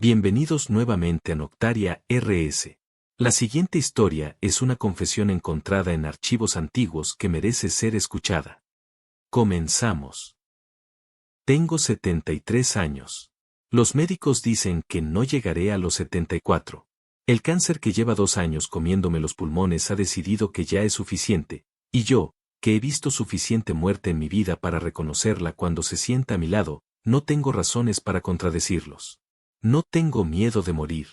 Bienvenidos nuevamente a Noctaria RS. La siguiente historia es una confesión encontrada en archivos antiguos que merece ser escuchada. Comenzamos. Tengo 73 años. Los médicos dicen que no llegaré a los 74. El cáncer que lleva 2 años comiéndome los pulmones ha decidido que ya es suficiente, y yo, que he visto suficiente muerte en mi vida para reconocerla cuando se sienta a mi lado, no tengo razones para contradecirlos. No tengo miedo de morir.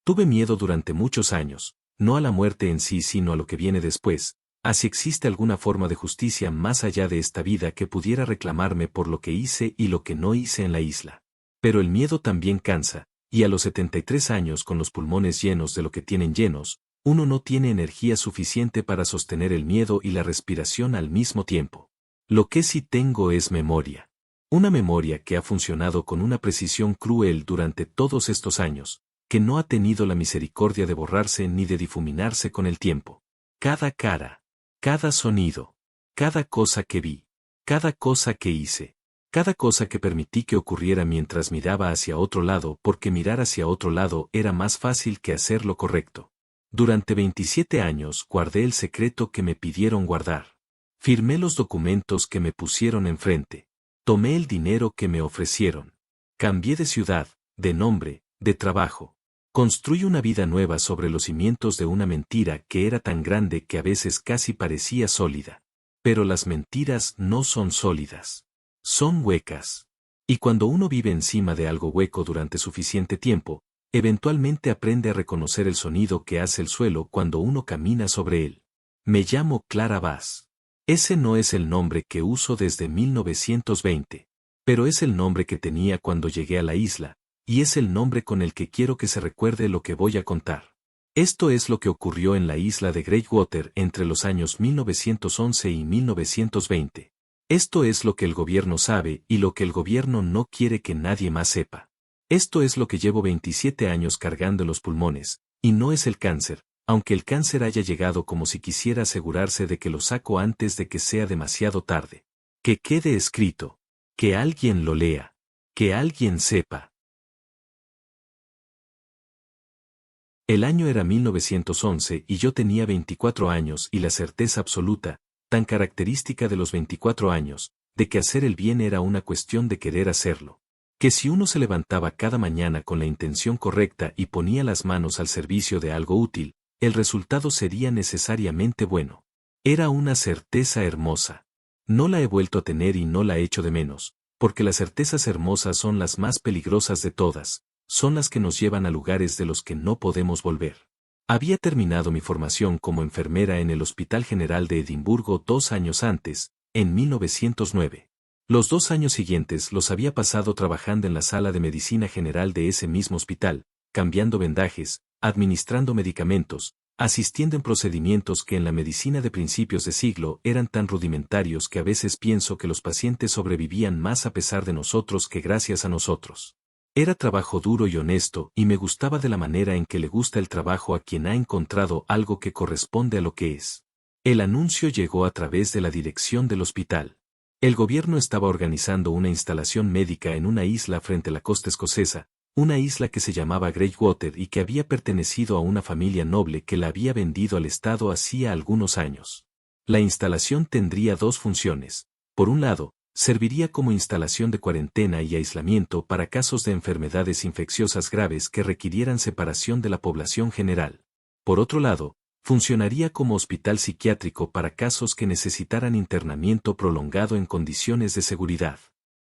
Tuve miedo durante muchos años, no a la muerte en sí sino a lo que viene después, a si existe alguna forma de justicia más allá de esta vida que pudiera reclamarme por lo que hice y lo que no hice en la isla. Pero el miedo también cansa, y a los 73 años con los pulmones llenos de lo que tienen llenos, uno no tiene energía suficiente para sostener el miedo y la respiración al mismo tiempo. Lo que sí tengo es memoria. Una memoria que ha funcionado con una precisión cruel durante todos estos años, que no ha tenido la misericordia de borrarse ni de difuminarse con el tiempo. Cada cara, cada sonido, cada cosa que vi, cada cosa que hice, cada cosa que permití que ocurriera mientras miraba hacia otro lado porque mirar hacia otro lado era más fácil que hacer lo correcto. Durante 27 años guardé el secreto que me pidieron guardar. Firmé los documentos que me pusieron enfrente. Tomé el dinero que me ofrecieron. Cambié de ciudad, de nombre, de trabajo. Construí una vida nueva sobre los cimientos de una mentira que era tan grande que a veces casi parecía sólida. Pero las mentiras no son sólidas. Son huecas. Y cuando uno vive encima de algo hueco durante suficiente tiempo, eventualmente aprende a reconocer el sonido que hace el suelo cuando uno camina sobre él. Me llamo Clara Bass. Ese no es el nombre que uso desde 1920, pero es el nombre que tenía cuando llegué a la isla, y es el nombre con el que quiero que se recuerde lo que voy a contar. Esto es lo que ocurrió en la isla de Greywater entre los años 1911 y 1920. Esto es lo que el gobierno sabe y lo que el gobierno no quiere que nadie más sepa. Esto es lo que llevo 27 años cargando en los pulmones, y no es el cáncer, aunque el cáncer haya llegado como si quisiera asegurarse de que lo saco antes de que sea demasiado tarde. Que quede escrito. Que alguien lo lea. Que alguien sepa. El año era 1911 y yo tenía 24 años y la certeza absoluta, tan característica de los 24 años, de que hacer el bien era una cuestión de querer hacerlo. Que si uno se levantaba cada mañana con la intención correcta y ponía las manos al servicio de algo útil, el resultado sería necesariamente bueno. Era una certeza hermosa. No la he vuelto a tener y no la echo de menos, porque las certezas hermosas son las más peligrosas de todas, son las que nos llevan a lugares de los que no podemos volver. Había terminado mi formación como enfermera en el Hospital General de Edimburgo 2 años antes, en 1909. Los 2 años siguientes los había pasado trabajando en la sala de medicina general de ese mismo hospital, cambiando vendajes, administrando medicamentos, asistiendo en procedimientos que en la medicina de principios de siglo eran tan rudimentarios que a veces pienso que los pacientes sobrevivían más a pesar de nosotros que gracias a nosotros. Era trabajo duro y honesto y me gustaba de la manera en que le gusta el trabajo a quien ha encontrado algo que corresponde a lo que es. El anuncio llegó a través de la dirección del hospital. El gobierno estaba organizando una instalación médica en una isla frente a la costa escocesa, una isla que se llamaba Greywater y que había pertenecido a una familia noble que la había vendido al Estado hacía algunos años. La instalación tendría 2 funciones. Por un lado, serviría como instalación de cuarentena y aislamiento para casos de enfermedades infecciosas graves que requirieran separación de la población general. Por otro lado, funcionaría como hospital psiquiátrico para casos que necesitaran internamiento prolongado en condiciones de seguridad.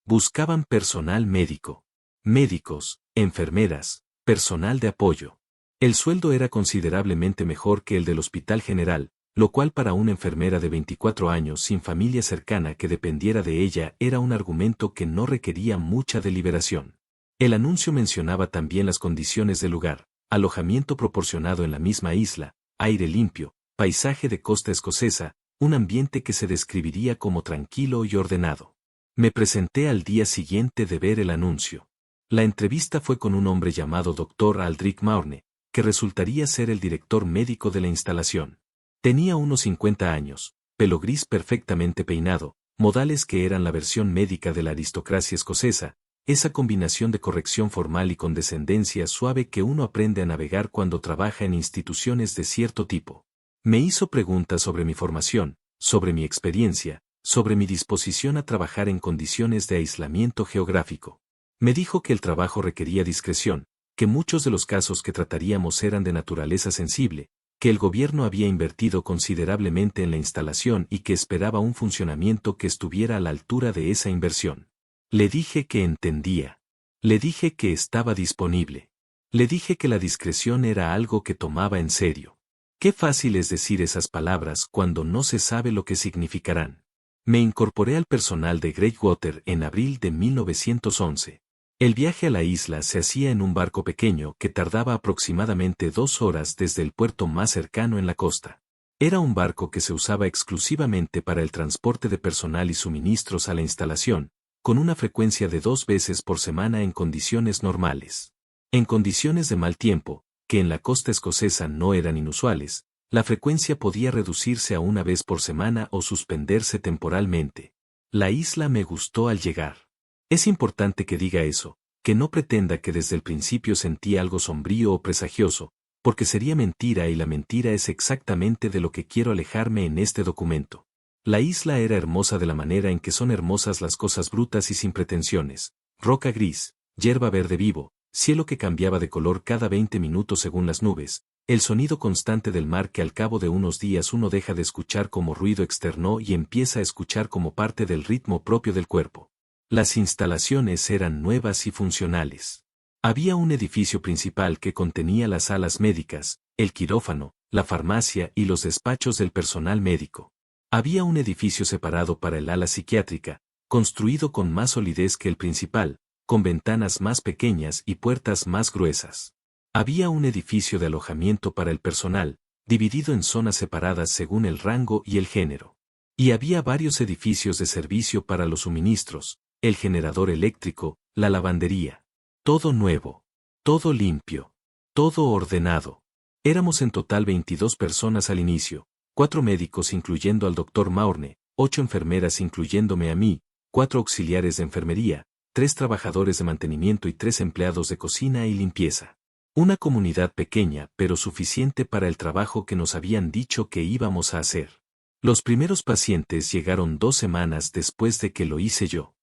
Buscaban personal médico. Médicos, enfermeras, personal de apoyo. El sueldo era considerablemente mejor que el del Hospital General, lo cual para una enfermera de 24 años sin familia cercana que dependiera de ella era un argumento que no requería mucha deliberación. El anuncio mencionaba también las condiciones del lugar, alojamiento proporcionado en la misma isla, aire limpio, paisaje de costa escocesa, un ambiente que se describiría como tranquilo y ordenado. Me presenté al día siguiente de ver el anuncio. La entrevista fue con un hombre llamado Dr. Aldrich Maurne, que resultaría ser el director médico de la instalación. Tenía unos 50 años, pelo gris perfectamente peinado, modales que eran la versión médica de la aristocracia escocesa, esa combinación de corrección formal y condescendencia suave que uno aprende a navegar cuando trabaja en instituciones de cierto tipo. Me hizo preguntas sobre mi formación, sobre mi experiencia, sobre mi disposición a trabajar en condiciones de aislamiento geográfico. Me dijo que el trabajo requería discreción, que muchos de los casos que trataríamos eran de naturaleza sensible, que el gobierno había invertido considerablemente en la instalación y que esperaba un funcionamiento que estuviera a la altura de esa inversión. Le dije que entendía. Le dije que estaba disponible. Le dije que la discreción era algo que tomaba en serio. Qué fácil es decir esas palabras cuando no se sabe lo que significarán. Me incorporé al personal de Greatwater en abril de 1911. El viaje a la isla se hacía en un barco pequeño que tardaba aproximadamente 2 horas desde el puerto más cercano en la costa. Era un barco que se usaba exclusivamente para el transporte de personal y suministros a la instalación, con una frecuencia de 2 veces por semana en condiciones normales. En condiciones de mal tiempo, que en la costa escocesa no eran inusuales, la frecuencia podía reducirse a 1 vez por semana o suspenderse temporalmente. La isla me gustó al llegar. Es importante que diga eso, que no pretenda que desde el principio sentí algo sombrío o presagioso, porque sería mentira y la mentira es exactamente de lo que quiero alejarme en este documento. La isla era hermosa de la manera en que son hermosas las cosas brutas y sin pretensiones, roca gris, hierba verde vivo, cielo que cambiaba de color cada 20 minutos según las nubes, el sonido constante del mar que al cabo de unos días uno deja de escuchar como ruido externo y empieza a escuchar como parte del ritmo propio del cuerpo. Las instalaciones eran nuevas y funcionales. Había un edificio principal que contenía las salas médicas, el quirófano, la farmacia y los despachos del personal médico. Había un edificio separado para el ala psiquiátrica, construido con más solidez que el principal, con ventanas más pequeñas y puertas más gruesas. Había un edificio de alojamiento para el personal, dividido en zonas separadas según el rango y el género. Y había varios edificios de servicio para los suministros, el generador eléctrico, la lavandería. Todo nuevo. Todo limpio. Todo ordenado. Éramos en total 22 personas al inicio, 4 médicos incluyendo al doctor Maurne, 8 enfermeras incluyéndome a mí, 4 auxiliares de enfermería, 3 trabajadores de mantenimiento y 3 empleados de cocina y limpieza. Una comunidad pequeña pero suficiente para el trabajo que nos habían dicho que íbamos a hacer. Los primeros pacientes llegaron 2 semanas después de que lo hice yo.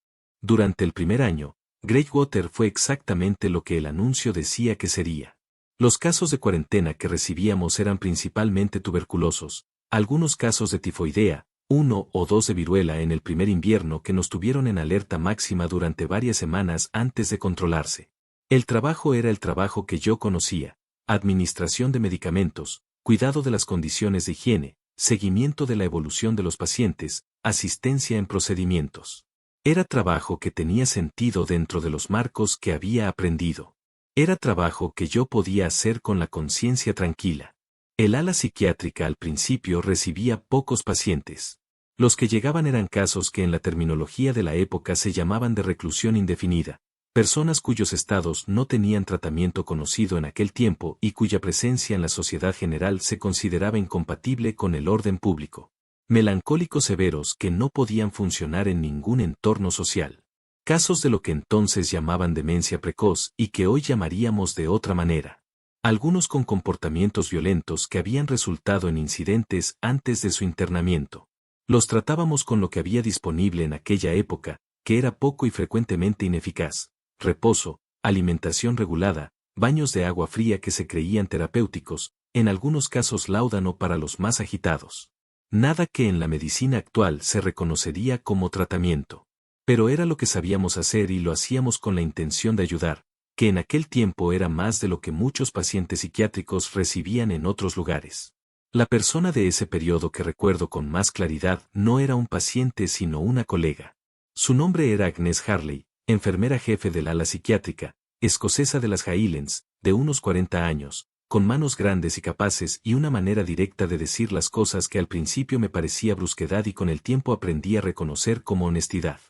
Durante el primer año, Greatwater fue exactamente lo que el anuncio decía que sería. Los casos de cuarentena que recibíamos eran principalmente tuberculosos, algunos casos de tifoidea, 1 o 2 de viruela en el primer invierno que nos tuvieron en alerta máxima durante varias semanas antes de controlarse. El trabajo era el trabajo que yo conocía: administración de medicamentos, cuidado de las condiciones de higiene, seguimiento de la evolución de los pacientes, asistencia en procedimientos. Era trabajo que tenía sentido dentro de los marcos que había aprendido. Era trabajo que yo podía hacer con la conciencia tranquila. El ala psiquiátrica al principio recibía pocos pacientes. Los que llegaban eran casos que en la terminología de la época se llamaban de reclusión indefinida, personas cuyos estados no tenían tratamiento conocido en aquel tiempo y cuya presencia en la sociedad general se consideraba incompatible con el orden público. Melancólicos severos que no podían funcionar en ningún entorno social. Casos de lo que entonces llamaban demencia precoz y que hoy llamaríamos de otra manera. Algunos con comportamientos violentos que habían resultado en incidentes antes de su internamiento. Los tratábamos con lo que había disponible en aquella época, que era poco y frecuentemente ineficaz: reposo, alimentación regulada, baños de agua fría que se creían terapéuticos, en algunos casos láudano para los más agitados. Nada que en la medicina actual se reconocería como tratamiento. Pero era lo que sabíamos hacer y lo hacíamos con la intención de ayudar, que en aquel tiempo era más de lo que muchos pacientes psiquiátricos recibían en otros lugares. La persona de ese periodo que recuerdo con más claridad no era un paciente sino una colega. Su nombre era Agnes Harley, enfermera jefe del ala psiquiátrica, escocesa de las Highlands, de unos 40 años, con manos grandes y capaces y una manera directa de decir las cosas que al principio me parecía brusquedad y con el tiempo aprendí a reconocer como honestidad.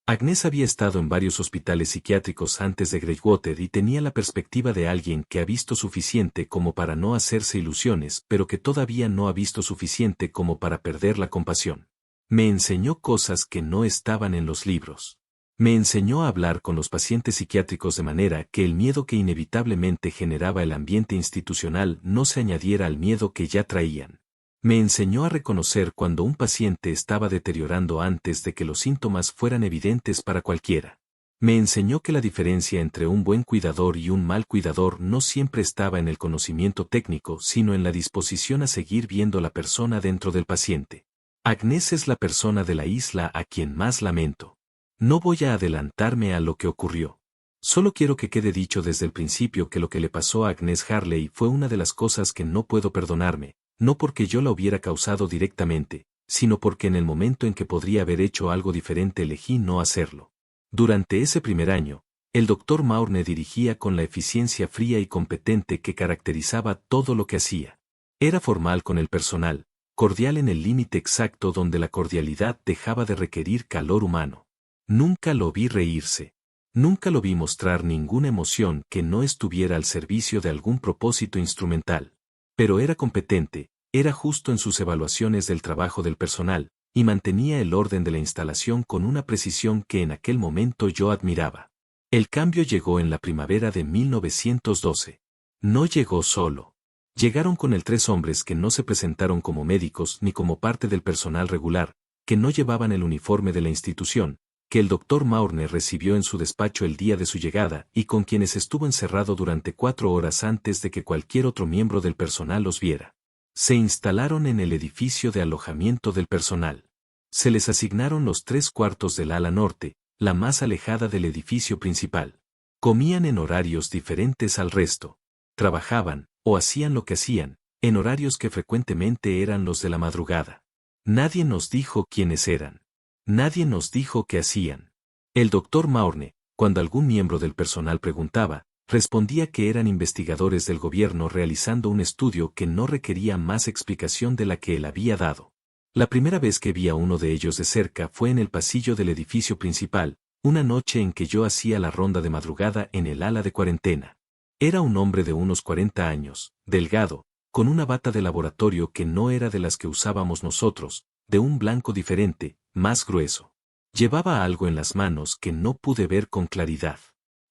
Agnes había estado en varios hospitales psiquiátricos antes de Greatwater y tenía la perspectiva de alguien que ha visto suficiente como para no hacerse ilusiones, pero que todavía no ha visto suficiente como para perder la compasión. Me enseñó cosas que no estaban en los libros. Me enseñó a hablar con los pacientes psiquiátricos de manera que el miedo que inevitablemente generaba el ambiente institucional no se añadiera al miedo que ya traían. Me enseñó a reconocer cuando un paciente estaba deteriorando antes de que los síntomas fueran evidentes para cualquiera. Me enseñó que la diferencia entre un buen cuidador y un mal cuidador no siempre estaba en el conocimiento técnico, sino en la disposición a seguir viendo la persona dentro del paciente. Agnès es la persona de la isla a quien más lamento. No voy a adelantarme a lo que ocurrió. Solo quiero que quede dicho desde el principio que lo que le pasó a Agnès Harley fue una de las cosas que no puedo perdonarme, no porque yo la hubiera causado directamente, sino porque en el momento en que podría haber hecho algo diferente elegí no hacerlo. Durante ese primer año, el Dr. Maurne dirigía con la eficiencia fría y competente que caracterizaba todo lo que hacía. Era formal con el personal, cordial en el límite exacto donde la cordialidad dejaba de requerir calor humano. Nunca lo vi reírse. Nunca lo vi mostrar ninguna emoción que no estuviera al servicio de algún propósito instrumental. Pero era competente, era justo en sus evaluaciones del trabajo del personal, y mantenía el orden de la instalación con una precisión que en aquel momento yo admiraba. El cambio llegó en la primavera de 1912. No llegó solo. Llegaron con él 3 hombres que no se presentaron como médicos ni como parte del personal regular, que no llevaban el uniforme de la institución, que el Dr. Maurne recibió en su despacho el día de su llegada y con quienes estuvo encerrado durante 4 horas antes de que cualquier otro miembro del personal los viera. Se instalaron en el edificio de alojamiento del personal. Se les asignaron los 3 cuartos del ala norte, la más alejada del edificio principal. Comían en horarios diferentes al resto. Trabajaban, o hacían lo que hacían, en horarios que frecuentemente eran los de la madrugada. Nadie nos dijo quiénes eran. Nadie nos dijo qué hacían. El Dr. Maurne, cuando algún miembro del personal preguntaba, respondía que eran investigadores del gobierno realizando un estudio que no requería más explicación de la que él había dado. La primera vez que vi a uno de ellos de cerca fue en el pasillo del edificio principal, una noche en que yo hacía la ronda de madrugada en el ala de cuarentena. Era un hombre de unos 40 años, delgado, con una bata de laboratorio que no era de las que usábamos nosotros, de un blanco diferente, más grueso. Llevaba algo en las manos que no pude ver con claridad.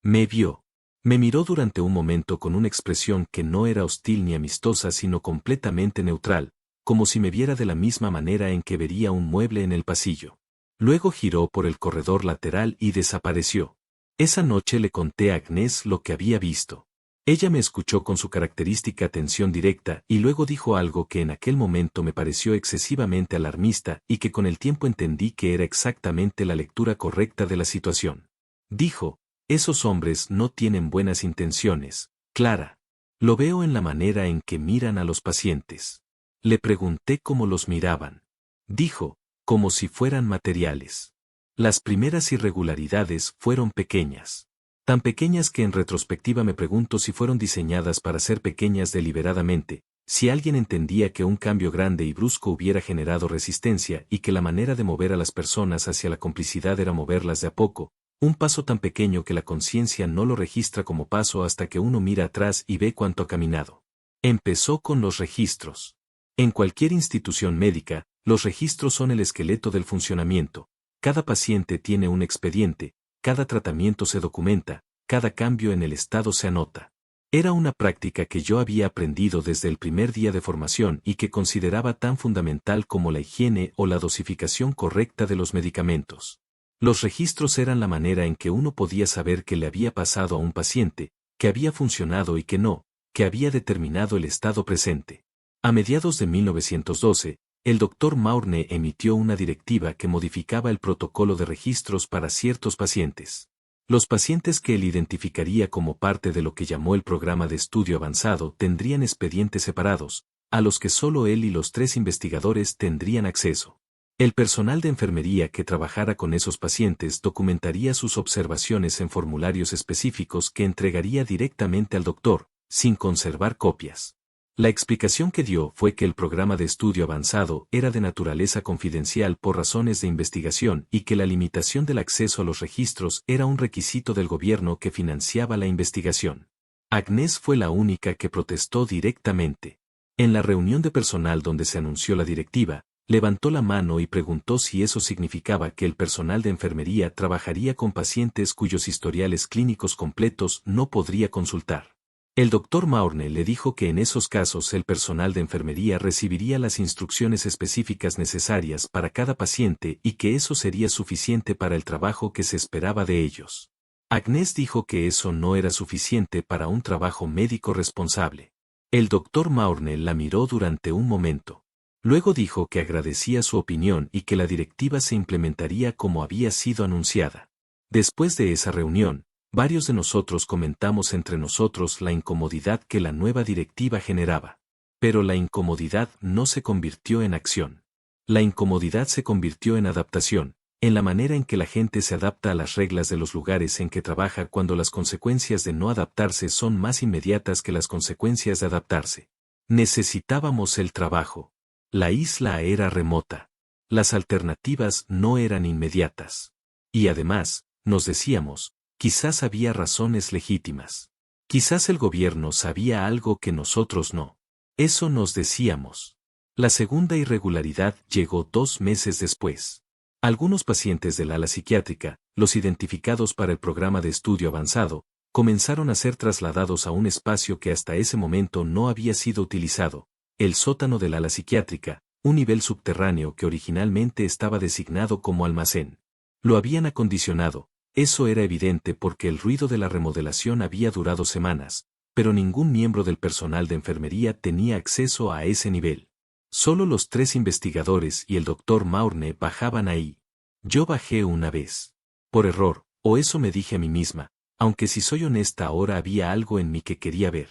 Me vio. Me miró durante un momento con una expresión que no era hostil ni amistosa sino completamente neutral, como si me viera de la misma manera en que vería un mueble en el pasillo. Luego giró por el corredor lateral y desapareció. Esa noche le conté a Agnès lo que había visto. Ella me escuchó con su característica atención directa y luego dijo algo que en aquel momento me pareció excesivamente alarmista y que con el tiempo entendí que era exactamente la lectura correcta de la situación. Dijo, esos hombres no tienen buenas intenciones, Clara. Lo veo en la manera en que miran a los pacientes. Le pregunté cómo los miraban. Dijo, como si fueran materiales. Las primeras irregularidades fueron pequeñas. Tan pequeñas que en retrospectiva me pregunto si fueron diseñadas para ser pequeñas deliberadamente, si alguien entendía que un cambio grande y brusco hubiera generado resistencia y que la manera de mover a las personas hacia la complicidad era moverlas de a poco, un paso tan pequeño que la conciencia no lo registra como paso hasta que uno mira atrás y ve cuánto ha caminado. Empezó con los registros. En cualquier institución médica, los registros son el esqueleto del funcionamiento. Cada paciente tiene un expediente, cada tratamiento se documenta, cada cambio en el estado se anota. Era una práctica que yo había aprendido desde el primer día de formación y que consideraba tan fundamental como la higiene o la dosificación correcta de los medicamentos. Los registros eran la manera en que uno podía saber qué le había pasado a un paciente, que había funcionado y que no, que había determinado el estado presente. A mediados de 1912, el Dr. Maurne emitió una directiva que modificaba el protocolo de registros para ciertos pacientes. Los pacientes que él identificaría como parte de lo que llamó el programa de estudio avanzado tendrían expedientes separados, a los que solo él y los 3 investigadores tendrían acceso. El personal de enfermería que trabajara con esos pacientes documentaría sus observaciones en formularios específicos que entregaría directamente al doctor, sin conservar copias. La explicación que dio fue que el programa de estudio avanzado era de naturaleza confidencial por razones de investigación y que la limitación del acceso a los registros era un requisito del gobierno que financiaba la investigación. Agnès fue la única que protestó directamente. En la reunión de personal donde se anunció la directiva, Levantó la mano y preguntó si eso significaba que el personal de enfermería trabajaría con pacientes cuyos historiales clínicos completos no podría consultar. El doctor Maurne le dijo que en esos casos el personal de enfermería recibiría las instrucciones específicas necesarias para cada paciente y que eso sería suficiente para el trabajo que se esperaba de ellos. Agnes dijo que eso no era suficiente para un trabajo médico responsable. El doctor Maurne la miró durante un momento. Luego dijo que agradecía su opinión y que la directiva se implementaría como había sido anunciada. Después de esa reunión, varios de nosotros comentamos entre nosotros la incomodidad que la nueva directiva generaba. Pero la incomodidad no se convirtió en acción. La incomodidad se convirtió en adaptación, en la manera en que la gente se adapta a las reglas de los lugares en que trabaja cuando las consecuencias de no adaptarse son más inmediatas que las consecuencias de adaptarse. Necesitábamos el trabajo. La isla era remota. Las alternativas no eran inmediatas. Y además, nos decíamos, quizás había razones legítimas. Quizás el gobierno sabía algo que nosotros no. Eso nos decíamos. La segunda irregularidad llegó 2 meses después. Algunos pacientes del ala psiquiátrica, los identificados para el programa de estudio avanzado, comenzaron a ser trasladados a un espacio que hasta ese momento no había sido utilizado, el sótano del ala psiquiátrica, un nivel subterráneo que originalmente estaba designado como almacén. Lo habían acondicionado, eso era evidente porque el ruido de la remodelación había durado semanas, pero ningún miembro del personal de enfermería tenía acceso a ese nivel. Solo los 3 investigadores y el doctor Maurne bajaban ahí. Yo bajé una vez. Por error, o eso me dije a mí misma, aunque si soy honesta ahora había algo en mí que quería ver.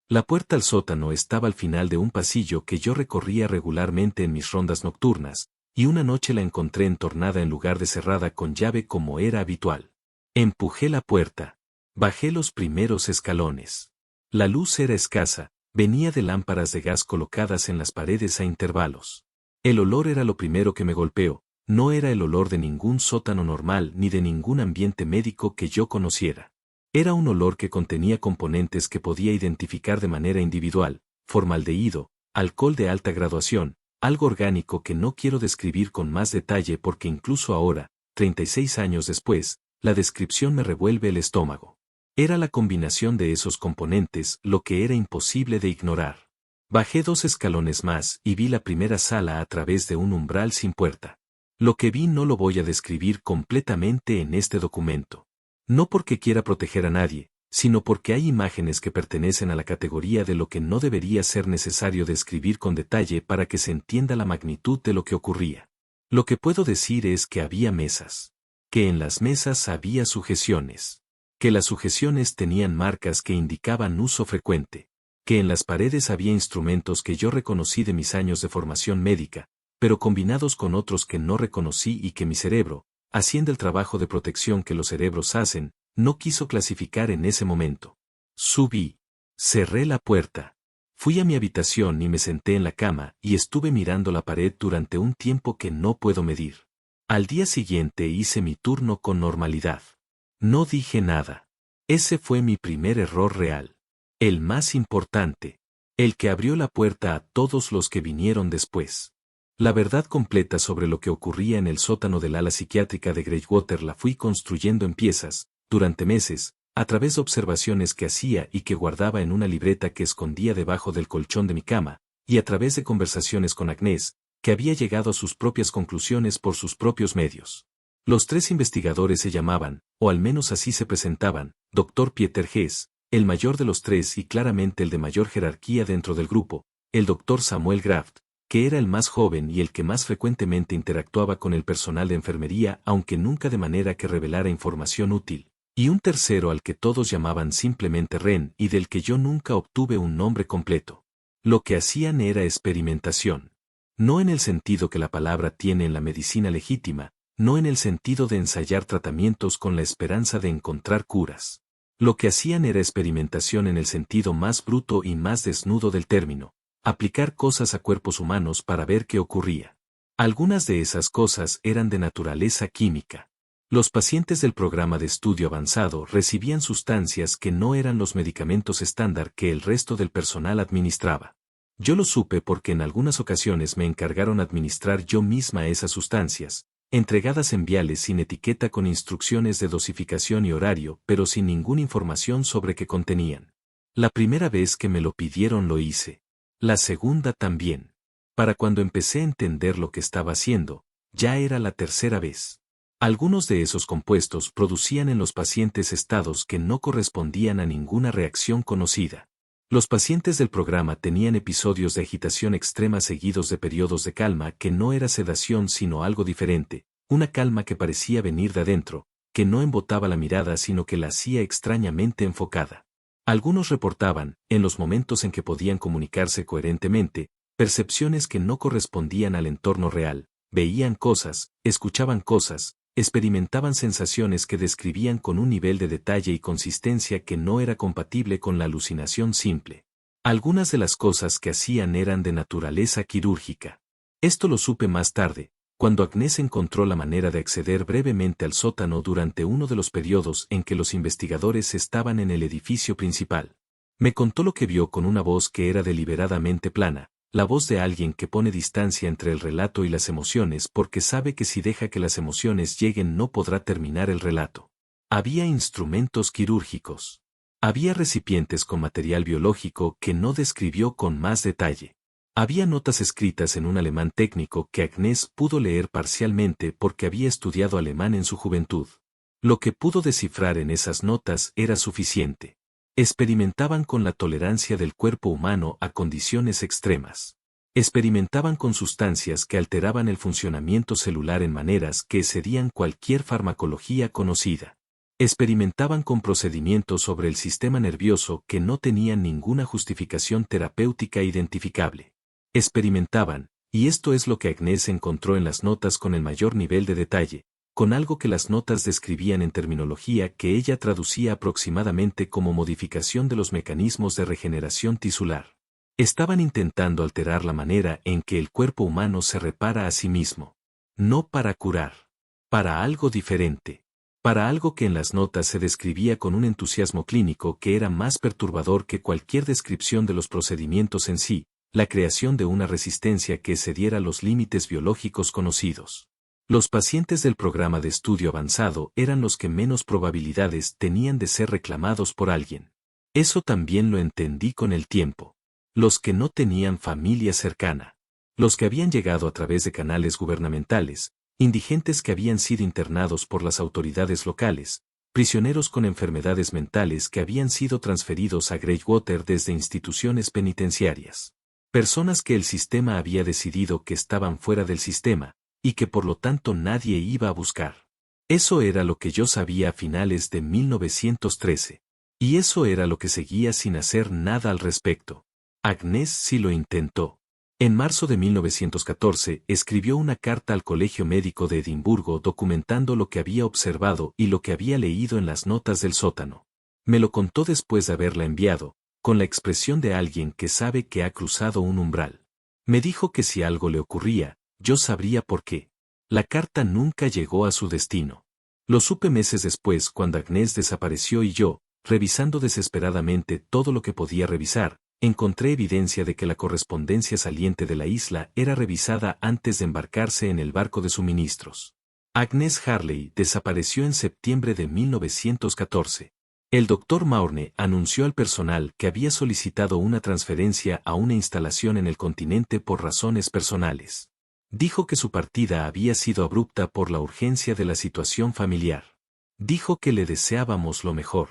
La puerta al sótano estaba al final de un pasillo que yo recorría regularmente en mis rondas nocturnas, y una noche la encontré entornada en lugar de cerrada con llave como era habitual. Empujé la puerta. Bajé los primeros escalones. La luz era escasa, venía de lámparas de gas colocadas en las paredes a intervalos. El olor era lo primero que me golpeó, no era el olor de ningún sótano normal ni de ningún ambiente médico que yo conociera. Era un olor que contenía componentes que podía identificar de manera individual, formaldehído, alcohol de alta graduación, algo orgánico que no quiero describir con más detalle porque incluso ahora, 36 años después, la descripción me revuelve el estómago. Era la combinación de esos componentes lo que era imposible de ignorar. Bajé 2 escalones más y vi la primera sala a través de un umbral sin puerta. Lo que vi no lo voy a describir completamente en este documento. No porque quiera proteger a nadie, sino porque hay imágenes que pertenecen a la categoría de lo que no debería ser necesario describir con detalle para que se entienda la magnitud de lo que ocurría. Lo que puedo decir es que había mesas. Que en las mesas había sujeciones. Que las sujeciones tenían marcas que indicaban uso frecuente. Que en las paredes había instrumentos que yo reconocí de mis años de formación médica, pero combinados con otros que no reconocí y que mi cerebro, haciendo el trabajo de protección que los cerebros hacen, no quiso clasificar en ese momento. Subí. Cerré la puerta. Fui a mi habitación y me senté en la cama y estuve mirando la pared durante un tiempo que no puedo medir. Al día siguiente hice mi turno con normalidad. No dije nada. Ese fue mi primer error real. El más importante. El que abrió la puerta a todos los que vinieron después. La verdad completa sobre lo que ocurría en el sótano del ala psiquiátrica de Greywater la fui construyendo en piezas, durante meses, a través de observaciones que hacía y que guardaba en una libreta que escondía debajo del colchón de mi cama, y a través de conversaciones con Agnes, que había llegado a sus propias conclusiones por sus propios medios. Los 3 investigadores se llamaban, o al menos así se presentaban, Dr. Pieter Hess, el mayor de los 3 y claramente el de mayor jerarquía dentro del grupo, el Dr. Samuel Graft, que era el más joven y el que más frecuentemente interactuaba con el personal de enfermería aunque nunca de manera que revelara información útil, y un tercero al que todos llamaban simplemente Ren y del que yo nunca obtuve un nombre completo. Lo que hacían era experimentación. No en el sentido que la palabra tiene en la medicina legítima, no en el sentido de ensayar tratamientos con la esperanza de encontrar curas. Lo que hacían era experimentación en el sentido más bruto y más desnudo del término. Aplicar cosas a cuerpos humanos para ver qué ocurría. Algunas de esas cosas eran de naturaleza química. Los pacientes del programa de estudio avanzado recibían sustancias que no eran los medicamentos estándar que el resto del personal administraba. Yo lo supe porque en algunas ocasiones me encargaron administrar yo misma esas sustancias, entregadas en viales sin etiqueta con instrucciones de dosificación y horario, pero sin ninguna información sobre qué contenían. La primera vez que me lo pidieron lo hice. La segunda también. Para cuando empecé a entender lo que estaba haciendo, ya era la tercera vez. Algunos de esos compuestos producían en los pacientes estados que no correspondían a ninguna reacción conocida. Los pacientes del programa tenían episodios de agitación extrema seguidos de periodos de calma que no era sedación sino algo diferente, una calma que parecía venir de adentro, que no embotaba la mirada sino que la hacía extrañamente enfocada. Algunos reportaban, en los momentos en que podían comunicarse coherentemente, percepciones que no correspondían al entorno real, veían cosas, escuchaban cosas, experimentaban sensaciones que describían con un nivel de detalle y consistencia que no era compatible con la alucinación simple. Algunas de las cosas que hacían eran de naturaleza quirúrgica. Esto lo supe más tarde, cuando Agnès encontró la manera de acceder brevemente al sótano durante uno de los periodos en que los investigadores estaban en el edificio principal. Me contó lo que vio con una voz que era deliberadamente plana, la voz de alguien que pone distancia entre el relato y las emociones porque sabe que si deja que las emociones lleguen no podrá terminar el relato. Había instrumentos quirúrgicos. Había recipientes con material biológico que no describió con más detalle. Había notas escritas en un alemán técnico que Agnès pudo leer parcialmente porque había estudiado alemán en su juventud. Lo que pudo descifrar en esas notas era suficiente. Experimentaban con la tolerancia del cuerpo humano a condiciones extremas. Experimentaban con sustancias que alteraban el funcionamiento celular en maneras que excedían cualquier farmacología conocida. Experimentaban con procedimientos sobre el sistema nervioso que no tenían ninguna justificación terapéutica identificable. Experimentaban, y esto es lo que Agnès encontró en las notas con el mayor nivel de detalle, con algo que las notas describían en terminología que ella traducía aproximadamente como modificación de los mecanismos de regeneración tisular. Estaban intentando alterar la manera en que el cuerpo humano se repara a sí mismo. No para curar. Para algo diferente. Para algo que en las notas se describía con un entusiasmo clínico que era más perturbador que cualquier descripción de los procedimientos en sí, la creación de una resistencia que excediera los límites biológicos conocidos. Los pacientes del programa de estudio avanzado eran los que menos probabilidades tenían de ser reclamados por alguien. Eso también lo entendí con el tiempo. Los que no tenían familia cercana. Los que habían llegado a través de canales gubernamentales, indigentes que habían sido internados por las autoridades locales, prisioneros con enfermedades mentales que habían sido transferidos a Greywater desde instituciones penitenciarias. Personas que el sistema había decidido que estaban fuera del sistema, y que por lo tanto nadie iba a buscar. Eso era lo que yo sabía a finales de 1913. Y eso era lo que seguía sin hacer nada al respecto. Agnès sí lo intentó. En marzo de 1914 escribió una carta al Colegio Médico de Edimburgo documentando lo que había observado y lo que había leído en las notas del sótano. Me lo contó después de haberla enviado, con la expresión de alguien que sabe que ha cruzado un umbral. Me dijo que si algo le ocurría, yo sabría por qué. La carta nunca llegó a su destino. Lo supe meses después cuando Agnès desapareció y yo, revisando desesperadamente todo lo que podía revisar, encontré evidencia de que la correspondencia saliente de la isla era revisada antes de embarcarse en el barco de suministros. Agnès Harley desapareció en septiembre de 1914. El Dr. Maurne anunció al personal que había solicitado una transferencia a una instalación en el continente por razones personales. Dijo que su partida había sido abrupta por la urgencia de la situación familiar. Dijo que le deseábamos lo mejor.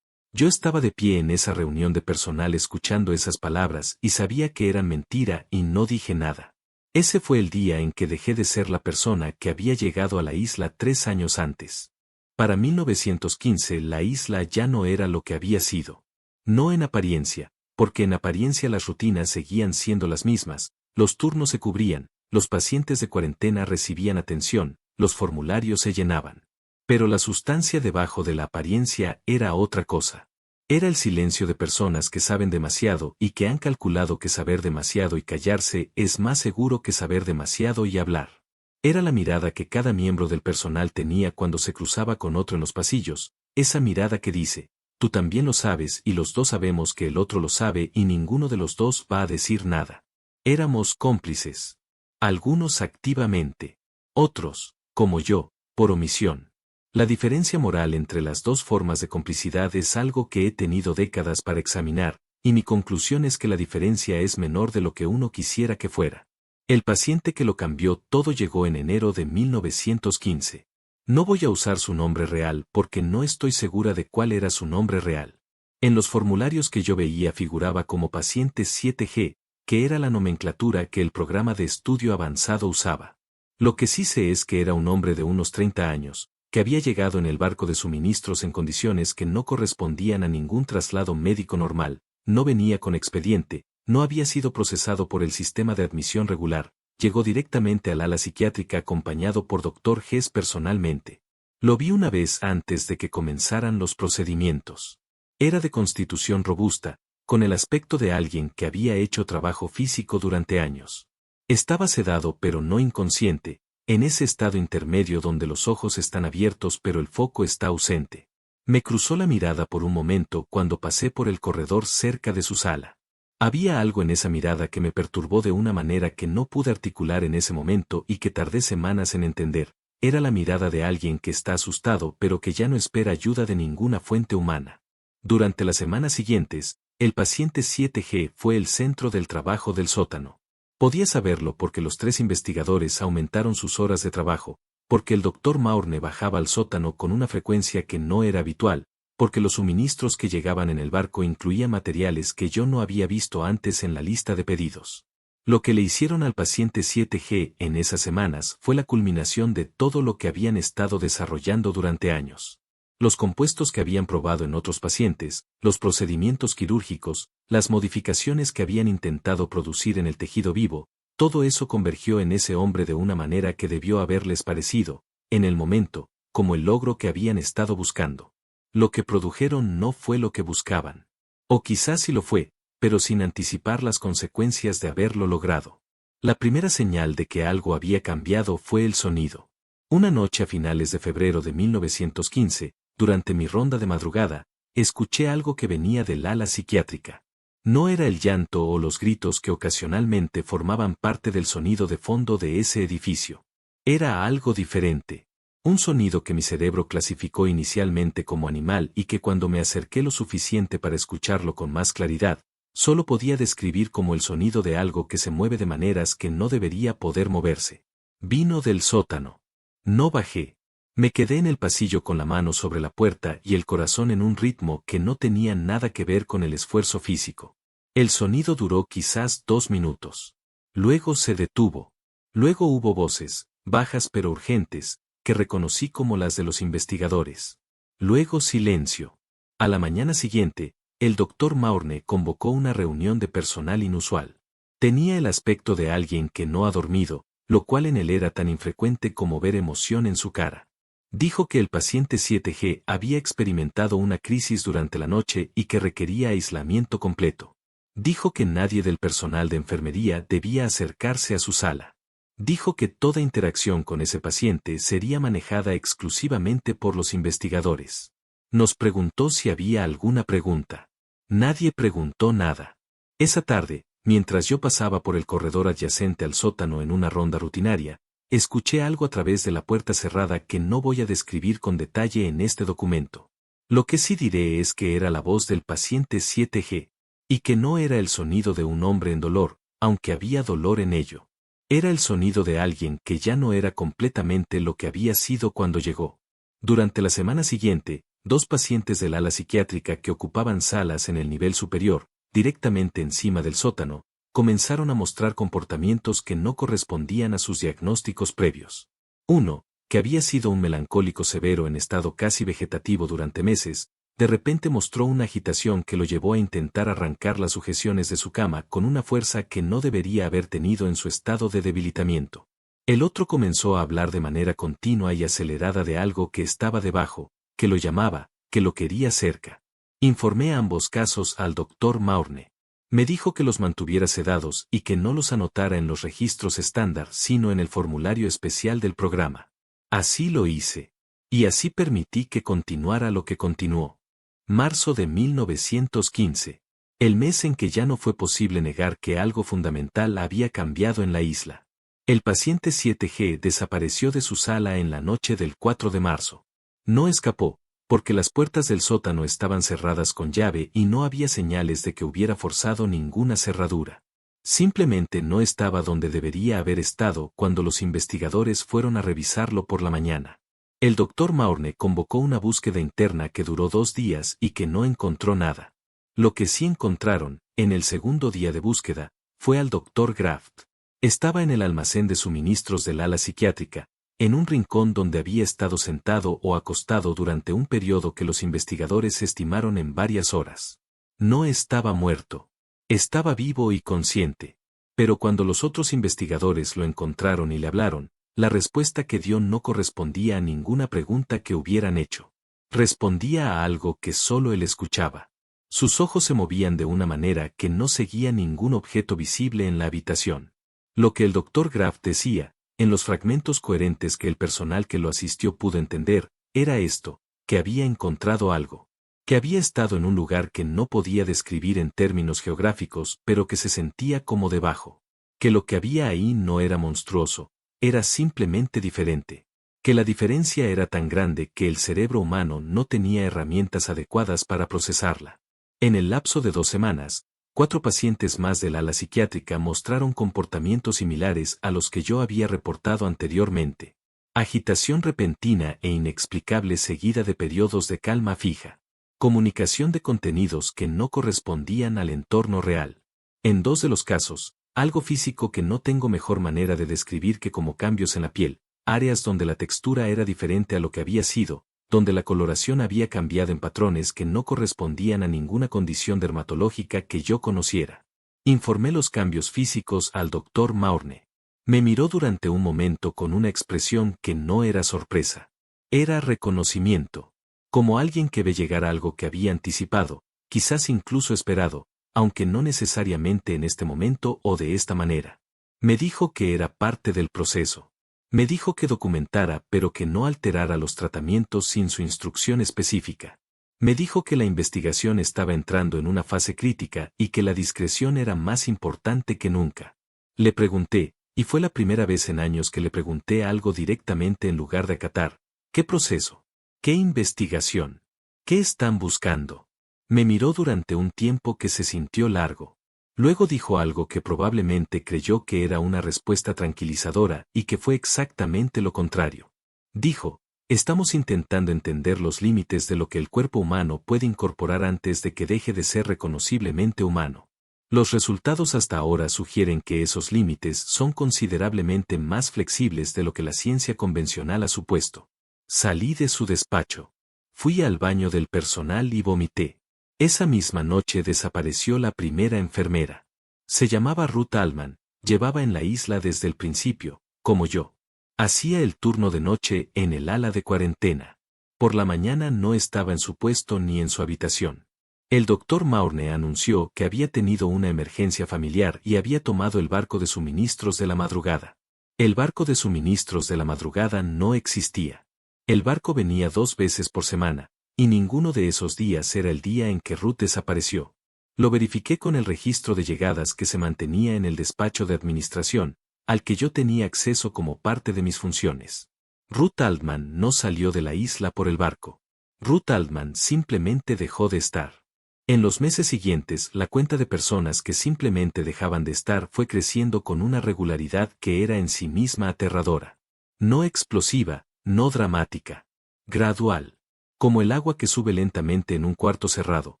Yo estaba de pie en esa reunión de personal escuchando esas palabras y sabía que eran mentira y no dije nada. Ese fue el día en que dejé de ser la persona que había llegado a la isla 3 años antes. Para 1915 la isla ya no era lo que había sido. No en apariencia, porque en apariencia las rutinas seguían siendo las mismas, los turnos se cubrían, los pacientes de cuarentena recibían atención, los formularios se llenaban. Pero la sustancia debajo de la apariencia era otra cosa. Era el silencio de personas que saben demasiado y que han calculado que saber demasiado y callarse es más seguro que saber demasiado y hablar. Era la mirada que cada miembro del personal tenía cuando se cruzaba con otro en los pasillos, esa mirada que dice, tú también lo sabes y los dos sabemos que el otro lo sabe y ninguno de los dos va a decir nada. Éramos cómplices. Algunos activamente. Otros, como yo, por omisión. La diferencia moral entre las dos formas de complicidad es algo que he tenido décadas para examinar, y mi conclusión es que la diferencia es menor de lo que uno quisiera que fuera. El paciente que lo cambió todo llegó en enero de 1915. No voy a usar su nombre real porque no estoy segura de cuál era su nombre real. En los formularios que yo veía figuraba como paciente 7G, que era la nomenclatura que el programa de estudio avanzado usaba. Lo que sí sé es que era un hombre de unos 30 años, que había llegado en el barco de suministros en condiciones que no correspondían a ningún traslado médico normal, no venía con expediente, no había sido procesado por el sistema de admisión regular, llegó directamente al ala psiquiátrica acompañado por Dr. Hess personalmente. Lo vi una vez antes de que comenzaran los procedimientos. Era de constitución robusta, con el aspecto de alguien que había hecho trabajo físico durante años. Estaba sedado pero no inconsciente, en ese estado intermedio donde los ojos están abiertos pero el foco está ausente. Me cruzó la mirada por un momento cuando pasé por el corredor cerca de su sala. Había algo en esa mirada que me perturbó de una manera que no pude articular en ese momento y que tardé semanas en entender. Era la mirada de alguien que está asustado pero que ya no espera ayuda de ninguna fuente humana. Durante las semanas siguientes, el paciente 7G fue el centro del trabajo del sótano. Podía saberlo porque los 3 investigadores aumentaron sus horas de trabajo, porque el Dr. Maurne bajaba al sótano con una frecuencia que no era habitual, porque los suministros que llegaban en el barco incluían materiales que yo no había visto antes en la lista de pedidos. Lo que le hicieron al paciente 7G en esas semanas fue la culminación de todo lo que habían estado desarrollando durante años. Los compuestos que habían probado en otros pacientes, los procedimientos quirúrgicos, las modificaciones que habían intentado producir en el tejido vivo, todo eso convergió en ese hombre de una manera que debió haberles parecido, en el momento, como el logro que habían estado buscando. Lo que produjeron no fue lo que buscaban. O quizás sí lo fue, pero sin anticipar las consecuencias de haberlo logrado. La primera señal de que algo había cambiado fue el sonido. Una noche a finales de febrero de 1915, durante mi ronda de madrugada, escuché algo que venía del ala psiquiátrica. No era el llanto o los gritos que ocasionalmente formaban parte del sonido de fondo de ese edificio. Era algo diferente. Un sonido que mi cerebro clasificó inicialmente como animal y que cuando me acerqué lo suficiente para escucharlo con más claridad, solo podía describir como el sonido de algo que se mueve de maneras que no debería poder moverse. Vino del sótano. No bajé. Me quedé en el pasillo con la mano sobre la puerta y el corazón en un ritmo que no tenía nada que ver con el esfuerzo físico. El sonido duró quizás 2 minutos. Luego se detuvo. Luego hubo voces, bajas pero urgentes, que reconocí como las de los investigadores. Luego silencio. A la mañana siguiente, el Dr. Maurne convocó una reunión de personal inusual. Tenía el aspecto de alguien que no ha dormido, lo cual en él era tan infrecuente como ver emoción en su cara. Dijo que el paciente 7G había experimentado una crisis durante la noche y que requería aislamiento completo. Dijo que nadie del personal de enfermería debía acercarse a su sala. Dijo que toda interacción con ese paciente sería manejada exclusivamente por los investigadores. Nos preguntó si había alguna pregunta. Nadie preguntó nada. Esa tarde, mientras yo pasaba por el corredor adyacente al sótano en una ronda rutinaria, escuché algo a través de la puerta cerrada que no voy a describir con detalle en este documento. Lo que sí diré es que era la voz del paciente 7G, y que no era el sonido de un hombre en dolor, aunque había dolor en ello. Era el sonido de alguien que ya no era completamente lo que había sido cuando llegó. Durante la semana siguiente, 2 pacientes del ala psiquiátrica que ocupaban salas en el nivel superior, directamente encima del sótano, comenzaron a mostrar comportamientos que no correspondían a sus diagnósticos previos. Uno, que había sido un melancólico severo en estado casi vegetativo durante meses, de repente mostró una agitación que lo llevó a intentar arrancar las sujeciones de su cama con una fuerza que no debería haber tenido en su estado de debilitamiento. El otro comenzó a hablar de manera continua y acelerada de algo que estaba debajo, que lo llamaba, que lo quería cerca. Informé a ambos casos al Dr. Maurne. Me dijo que los mantuviera sedados y que no los anotara en los registros estándar sino en el formulario especial del programa. Así lo hice. Y así permití que continuara lo que continuó. Marzo de 1915. El mes en que ya no fue posible negar que algo fundamental había cambiado en la isla. El paciente 7G desapareció de su sala en la noche del 4 de marzo. No escapó, porque las puertas del sótano estaban cerradas con llave y no había señales de que hubiera forzado ninguna cerradura. Simplemente no estaba donde debería haber estado cuando los investigadores fueron a revisarlo por la mañana. El doctor Maurne convocó una búsqueda interna que duró 2 días y que no encontró nada. Lo que sí encontraron, en el segundo día de búsqueda, fue al doctor Graft. Estaba en el almacén de suministros del ala psiquiátrica, en un rincón donde había estado sentado o acostado durante un periodo que los investigadores estimaron en varias horas. No estaba muerto. Estaba vivo y consciente. Pero cuando los otros investigadores lo encontraron y le hablaron, la respuesta que dio no correspondía a ninguna pregunta que hubieran hecho. Respondía a algo que solo él escuchaba. Sus ojos se movían de una manera que no seguía ningún objeto visible en la habitación. Lo que el doctor Graff decía, en los fragmentos coherentes que el personal que lo asistió pudo entender, era esto, que había encontrado algo. Que había estado en un lugar que no podía describir en términos geográficos, pero que se sentía como debajo. Que lo que había ahí no era monstruoso, era simplemente diferente. Que la diferencia era tan grande que el cerebro humano no tenía herramientas adecuadas para procesarla. En el lapso de 2 semanas, 4 pacientes más del ala psiquiátrica mostraron comportamientos similares a los que yo había reportado anteriormente. Agitación repentina e inexplicable seguida de periodos de calma fija. Comunicación de contenidos que no correspondían al entorno real. En 2 de los casos, algo físico que no tengo mejor manera de describir que como cambios en la piel, áreas donde la textura era diferente a lo que había sido, donde la coloración había cambiado en patrones que no correspondían a ninguna condición dermatológica que yo conociera. Informé los cambios físicos al doctor Maurne. Me miró durante un momento con una expresión que no era sorpresa. Era reconocimiento. Como alguien que ve llegar algo que había anticipado, quizás incluso esperado, aunque no necesariamente en este momento o de esta manera. Me dijo que era parte del proceso. Me dijo que documentara pero que no alterara los tratamientos sin su instrucción específica. Me dijo que la investigación estaba entrando en una fase crítica y que la discreción era más importante que nunca. Le pregunté, y fue la primera vez en años que le pregunté algo directamente en lugar de acatar, ¿qué proceso? ¿Qué investigación? ¿Qué están buscando? Me miró durante un tiempo que se sintió largo. Luego dijo algo que probablemente creyó que era una respuesta tranquilizadora y que fue exactamente lo contrario. Dijo, estamos intentando entender los límites de lo que el cuerpo humano puede incorporar antes de que deje de ser reconociblemente humano. Los resultados hasta ahora sugieren que esos límites son considerablemente más flexibles de lo que la ciencia convencional ha supuesto. Salí de su despacho. Fui al baño del personal y vomité. Esa misma noche desapareció la primera enfermera. Se llamaba Ruth Altman, llevaba en la isla desde el principio, como yo. Hacía el turno de noche en el ala de cuarentena. Por la mañana no estaba en su puesto ni en su habitación. El doctor Maurne anunció que había tenido una emergencia familiar y había tomado el barco de suministros de la madrugada. El barco de suministros de la madrugada no existía. El barco venía 2 veces por semana, y ninguno de esos días era el día en que Ruth desapareció. Lo verifiqué con el registro de llegadas que se mantenía en el despacho de administración, al que yo tenía acceso como parte de mis funciones. Ruth Altman no salió de la isla por el barco. Ruth Altman simplemente dejó de estar. En los meses siguientes, la cuenta de personas que simplemente dejaban de estar fue creciendo con una regularidad que era en sí misma aterradora. No explosiva, no dramática. Gradual. Como el agua que sube lentamente en un cuarto cerrado.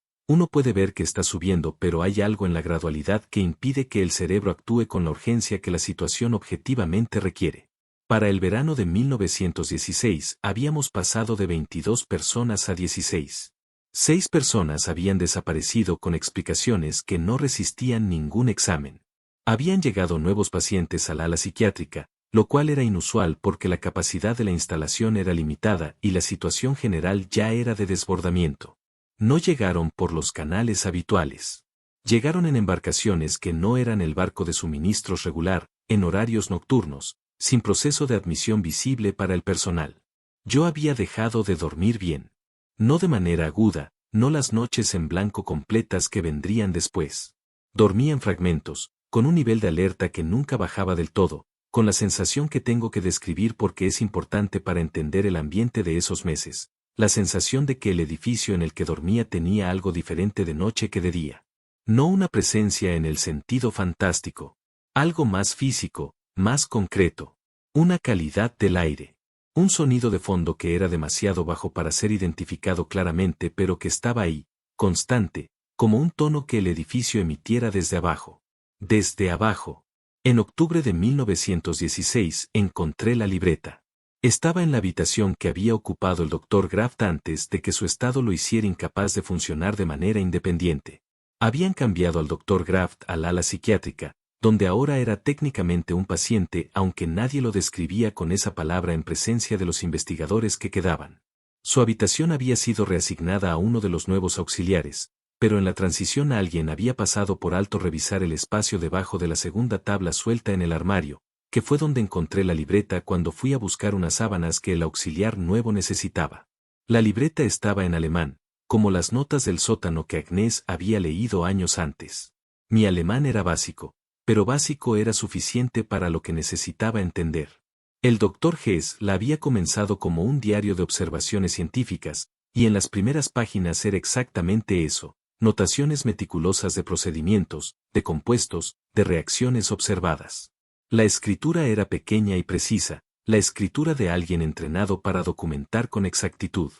Uno puede ver que está subiendo, pero hay algo en la gradualidad que impide que el cerebro actúe con la urgencia que la situación objetivamente requiere. Para el verano de 1916 habíamos pasado de 22 personas a 16. 6 personas habían desaparecido con explicaciones que no resistían ningún examen. Habían llegado nuevos pacientes al ala psiquiátrica, lo cual era inusual porque la capacidad de la instalación era limitada y la situación general ya era de desbordamiento. No llegaron por los canales habituales. Llegaron en embarcaciones que no eran el barco de suministros regular, en horarios nocturnos, sin proceso de admisión visible para el personal. Yo había dejado de dormir bien. No de manera aguda, no las noches en blanco completas que vendrían después. Dormía en fragmentos, con un nivel de alerta que nunca bajaba del todo, con la sensación que tengo que describir porque es importante para entender el ambiente de esos meses, la sensación de que el edificio en el que dormía tenía algo diferente de noche que de día. No una presencia en el sentido fantástico, algo más físico, más concreto, una calidad del aire, un sonido de fondo que era demasiado bajo para ser identificado claramente pero que estaba ahí, constante, como un tono que el edificio emitiera desde abajo. Desde abajo. En octubre de 1916 encontré la libreta. Estaba en la habitación que había ocupado el Dr. Graft antes de que su estado lo hiciera incapaz de funcionar de manera independiente. Habían cambiado al Dr. Graft al ala psiquiátrica, donde ahora era técnicamente un paciente aunque nadie lo describía con esa palabra en presencia de los investigadores que quedaban. Su habitación había sido reasignada a uno de los nuevos auxiliares, pero en la transición alguien había pasado por alto revisar el espacio debajo de la segunda tabla suelta en el armario, que fue donde encontré la libreta cuando fui a buscar unas sábanas que el auxiliar nuevo necesitaba. La libreta estaba en alemán, como las notas del sótano que Agnès había leído años antes. Mi alemán era básico, pero básico era suficiente para lo que necesitaba entender. El Dr. Hess la había comenzado como un diario de observaciones científicas, y en las primeras páginas era exactamente eso. Notaciones meticulosas de procedimientos, de compuestos, de reacciones observadas. La escritura era pequeña y precisa, la escritura de alguien entrenado para documentar con exactitud.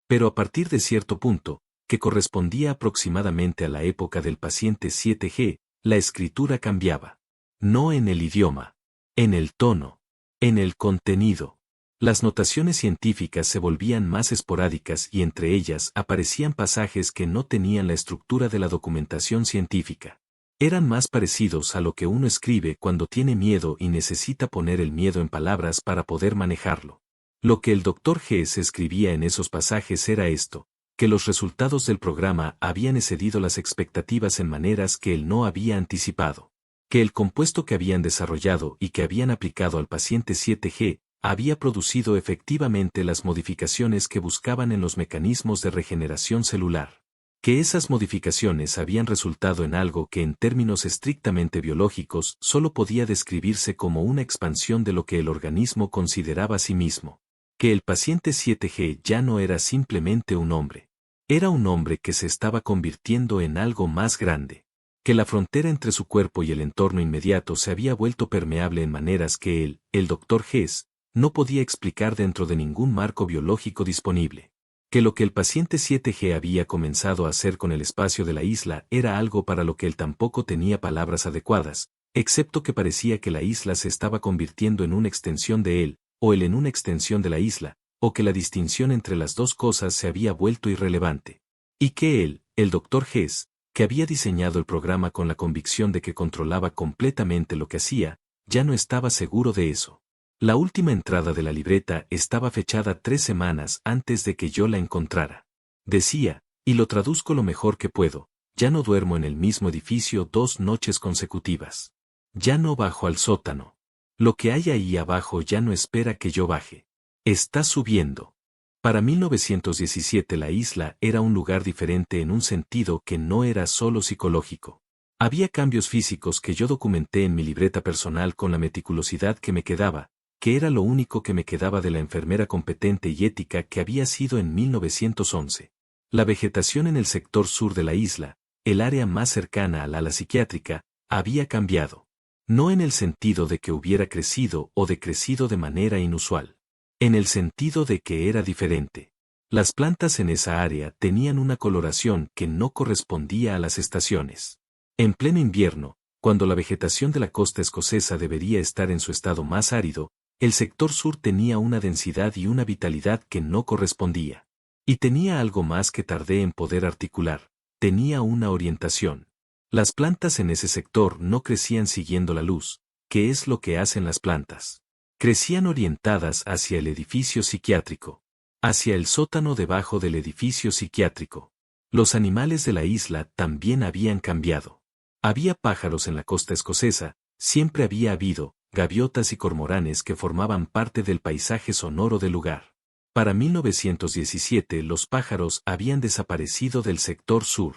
Pero a partir de cierto punto, que correspondía aproximadamente a la época del paciente 7G, la escritura cambiaba. No en el idioma, en el tono, en el contenido. Las notaciones científicas se volvían más esporádicas y entre ellas aparecían pasajes que no tenían la estructura de la documentación científica. Eran más parecidos a lo que uno escribe cuando tiene miedo y necesita poner el miedo en palabras para poder manejarlo. Lo que el Dr. Hess escribía en esos pasajes era esto, que los resultados del programa habían excedido las expectativas en maneras que él no había anticipado. Que el compuesto que habían desarrollado y que habían aplicado al paciente 7G, había producido efectivamente las modificaciones que buscaban en los mecanismos de regeneración celular. Que esas modificaciones habían resultado en algo que en términos estrictamente biológicos solo podía describirse como una expansión de lo que el organismo consideraba a sí mismo. Que el paciente 7G ya no era simplemente un hombre. Era un hombre que se estaba convirtiendo en algo más grande. Que la frontera entre su cuerpo y el entorno inmediato se había vuelto permeable en maneras que él, el Dr. Hess, no podía explicar dentro de ningún marco biológico disponible. Que lo que el paciente 7G había comenzado a hacer con el espacio de la isla era algo para lo que él tampoco tenía palabras adecuadas, excepto que parecía que la isla se estaba convirtiendo en una extensión de él, o él en una extensión de la isla, o que la distinción entre las dos cosas se había vuelto irrelevante. Y que él, el Dr. Hess, que había diseñado el programa con la convicción de que controlaba completamente lo que hacía, ya no estaba seguro de eso. La última entrada de la libreta estaba fechada 3 semanas antes de que yo la encontrara. Decía, y lo traduzco lo mejor que puedo, ya no duermo en el mismo edificio 2 noches consecutivas. Ya no bajo al sótano. Lo que hay ahí abajo ya no espera que yo baje. Está subiendo. Para 1917 la isla era un lugar diferente en un sentido que no era solo psicológico. Había cambios físicos que yo documenté en mi libreta personal con la meticulosidad que me quedaba, que era lo único que me quedaba de la enfermera competente y ética que había sido en 1911. La vegetación en el sector sur de la isla, el área más cercana al ala psiquiátrica, había cambiado. No en el sentido de que hubiera crecido o decrecido de manera inusual. En el sentido de que era diferente. Las plantas en esa área tenían una coloración que no correspondía a las estaciones. En pleno invierno, cuando la vegetación de la costa escocesa debería estar en su estado más árido, el sector sur tenía una densidad y una vitalidad que no correspondía. Y tenía algo más que tardé en poder articular, tenía una orientación. Las plantas en ese sector no crecían siguiendo la luz, que es lo que hacen las plantas. Crecían orientadas hacia el edificio psiquiátrico, hacia el sótano debajo del edificio psiquiátrico. Los animales de la isla también habían cambiado. Había pájaros en la costa escocesa, siempre había habido, gaviotas y cormoranes que formaban parte del paisaje sonoro del lugar. Para 1917 los pájaros habían desaparecido del sector sur.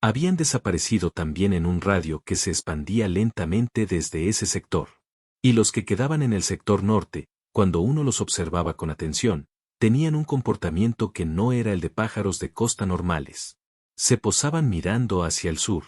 Habían desaparecido también en un radio que se expandía lentamente desde ese sector. Y los que quedaban en el sector norte, cuando uno los observaba con atención, tenían un comportamiento que no era el de pájaros de costa normales. Se posaban mirando hacia el sur.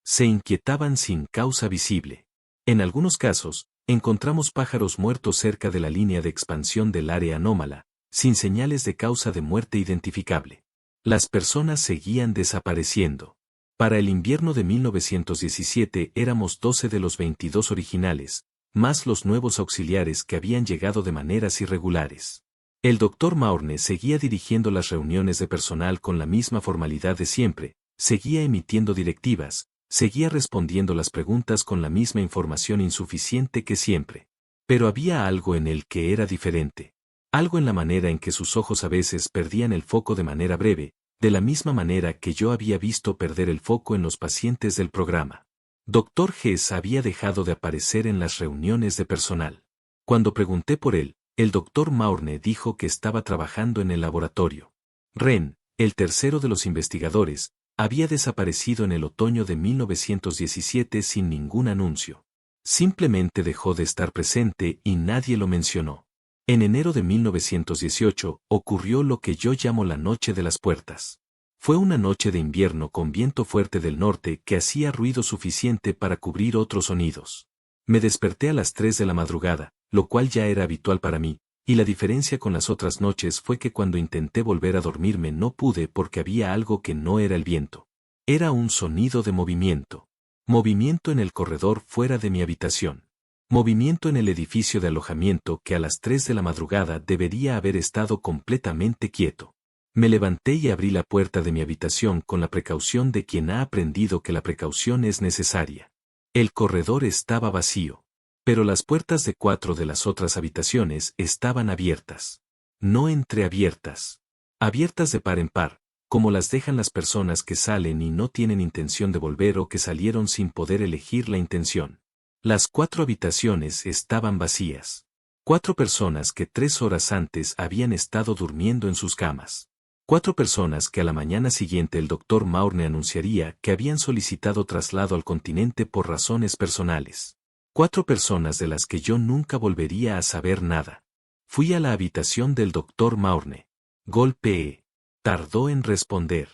Se inquietaban sin causa visible. En algunos casos, encontramos pájaros muertos cerca de la línea de expansión del área anómala, sin señales de causa de muerte identificable. Las personas seguían desapareciendo. Para el invierno de 1917 éramos 12 de los 22 originales, más los nuevos auxiliares que habían llegado de maneras irregulares. El doctor Maurne seguía dirigiendo las reuniones de personal con la misma formalidad de siempre, seguía emitiendo directivas, seguía respondiendo las preguntas con la misma información insuficiente que siempre. Pero había algo en él que era diferente. Algo en la manera en que sus ojos a veces perdían el foco de manera breve, de la misma manera que yo había visto perder el foco en los pacientes del programa. Dr. Hess había dejado de aparecer en las reuniones de personal. Cuando pregunté por él, el doctor Maurne dijo que estaba trabajando en el laboratorio. Ren, el tercero de los investigadores, había desaparecido en el otoño de 1917 sin ningún anuncio. Simplemente dejó de estar presente y nadie lo mencionó. En enero de 1918 ocurrió lo que yo llamo la Noche de las Puertas. Fue una noche de invierno con viento fuerte del norte que hacía ruido suficiente para cubrir otros sonidos. Me desperté a las 3 de la madrugada, lo cual ya era habitual para mí, y la diferencia con las otras noches fue que cuando intenté volver a dormirme no pude porque había algo que no era el viento. Era un sonido de movimiento. Movimiento en el corredor fuera de mi habitación. Movimiento en el edificio de alojamiento que a las 3 de la madrugada debería haber estado completamente quieto. Me levanté y abrí la puerta de mi habitación con la precaución de quien ha aprendido que la precaución es necesaria. El corredor estaba vacío. Pero las puertas de 4 de las otras habitaciones estaban abiertas. No entreabiertas. Abiertas de par en par, como las dejan las personas que salen y no tienen intención de volver o que salieron sin poder elegir la intención. Las 4 habitaciones estaban vacías. 4 personas que 3 horas antes habían estado durmiendo en sus camas. 4 personas que a la mañana siguiente el doctor Maurne anunciaría que habían solicitado traslado al continente por razones personales. 4 personas de las que yo nunca volvería a saber nada. Fui a la habitación del doctor Maurne. Golpeé. Tardó en responder.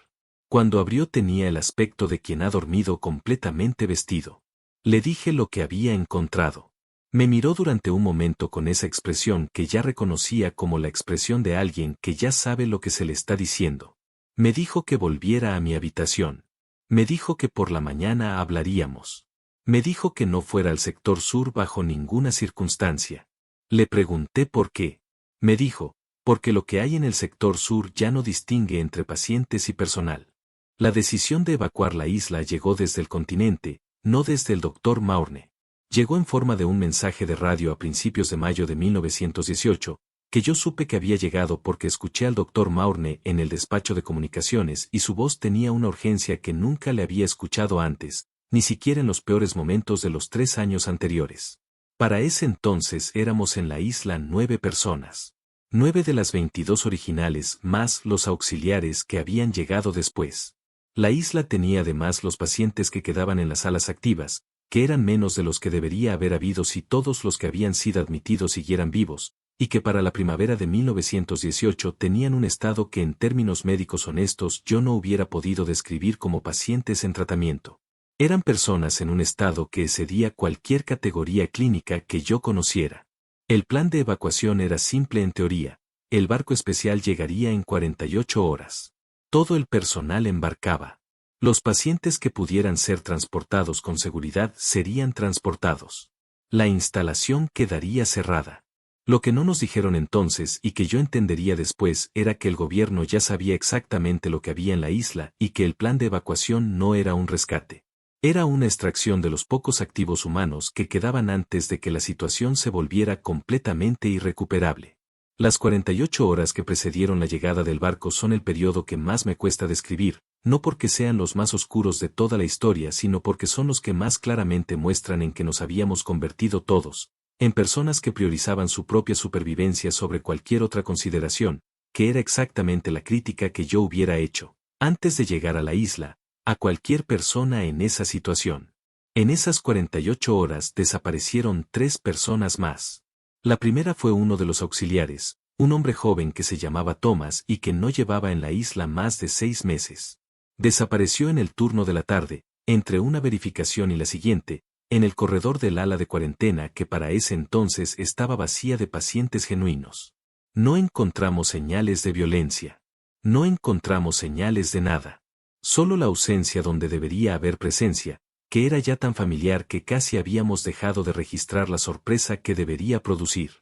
Cuando abrió tenía el aspecto de quien ha dormido completamente vestido. Le dije lo que había encontrado. Me miró durante un momento con esa expresión que ya reconocía como la expresión de alguien que ya sabe lo que se le está diciendo. Me dijo que volviera a mi habitación. Me dijo que por la mañana hablaríamos. Me dijo que no fuera al sector sur bajo ninguna circunstancia. Le pregunté por qué. Me dijo, porque lo que hay en el sector sur ya no distingue entre pacientes y personal. La decisión de evacuar la isla llegó desde el continente, no desde el doctor Maurne. Llegó en forma de un mensaje de radio a principios de mayo de 1918, que yo supe que había llegado porque escuché al doctor Maurne en el despacho de comunicaciones y su voz tenía una urgencia que nunca le había escuchado antes, ni siquiera en los peores momentos de los 3 años anteriores. Para ese entonces éramos en la isla 9 personas. 9 de las 22 originales más los auxiliares que habían llegado después. La isla tenía además los pacientes que quedaban en las salas activas, que eran menos de los que debería haber habido si todos los que habían sido admitidos siguieran vivos, y que para la primavera de 1918 tenían un estado que en términos médicos honestos yo no hubiera podido describir como pacientes en tratamiento. Eran personas en un estado que excedía cualquier categoría clínica que yo conociera. El plan de evacuación era simple en teoría. El barco especial llegaría en 48 horas. Todo el personal embarcaba. Los pacientes que pudieran ser transportados con seguridad serían transportados. La instalación quedaría cerrada. Lo que no nos dijeron entonces y que yo entendería después era que el gobierno ya sabía exactamente lo que había en la isla y que el plan de evacuación no era un rescate. Era una extracción de los pocos activos humanos que quedaban antes de que la situación se volviera completamente irrecuperable. Las 48 horas que precedieron la llegada del barco son el periodo que más me cuesta describir, no porque sean los más oscuros de toda la historia, sino porque son los que más claramente muestran en que nos habíamos convertido todos, en personas que priorizaban su propia supervivencia sobre cualquier otra consideración, que era exactamente la crítica que yo hubiera hecho, antes de llegar a la isla, a cualquier persona en esa situación. En esas 48 horas desaparecieron 3 personas más. La primera fue uno de los auxiliares, un hombre joven que se llamaba Thomas y que no llevaba en la isla más de 6 meses. Desapareció en el turno de la tarde, entre una verificación y la siguiente, en el corredor del ala de cuarentena que para ese entonces estaba vacía de pacientes genuinos. No encontramos señales de violencia. No encontramos señales de nada. Solo la ausencia donde debería haber presencia, que era ya tan familiar que casi habíamos dejado de registrar la sorpresa que debería producir.